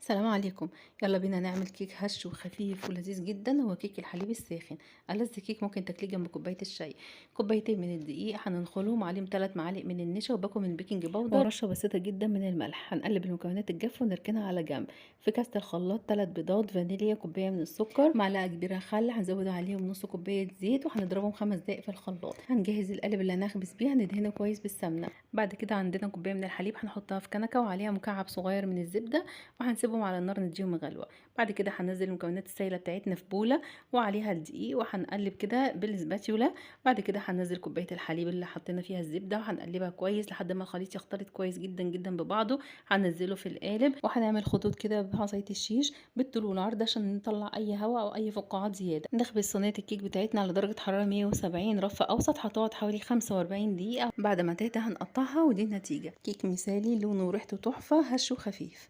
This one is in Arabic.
السلام عليكم. يلا بينا نعمل كيك هش وخفيف ولذيذ جدا. هو كيك الحليب الساخن. ألذ كيك ممكن تاكليه جنب كوبايه الشاي. كوبايتين من الدقيق هننخلهم، عليهم 3 معالق من النشا وباكو من البيكنج باودر ورشه بسيطه جدا من الملح. هنقلب المكونات الجافه ونركنها على جنب. في كاسه الخلاط 3 بيضات، فانيليا، كوبايه من السكر، معلقه كبيره خل، هنزود عليهم نص كوبايه زيت وهنضربهم 5 دقايق في الخلاط. هنجهز القالب اللي هنخبز بيه، هندهنه كويس بالسمنه. بعد كده عندنا كوبايه من الحليب هنحطها في كنكه وعليها مكعب صغير من الزبده، وهنسيبهم على النار نديهم غلوه. بعد كده هننزل المكونات السائله بتاعتنا في بوله وعليها الدقيق، وهنقلب كده بالسباتيولا. بعد كده هننزل كوبايه الحليب اللي حطينا فيها الزبده، وهنقلبها كويس لحد ما الخليط يختلط كويس جدا جدا ببعضه. هننزله في القالب وهنعمل خطوط كده بعصايه الشيش بالطول والعرض عشان نطلع اي هواء او اي فقاعات زياده. نخبز صينيه الكيك بتاعتنا على درجه حراره 170 رف اوسط، هتقعد حوالي 45 دقيقه. بعد ما تهدى هنقطعها، ودي النتيجه: كيك مثالي، لونه وريحته تحفه، هش وخفيف.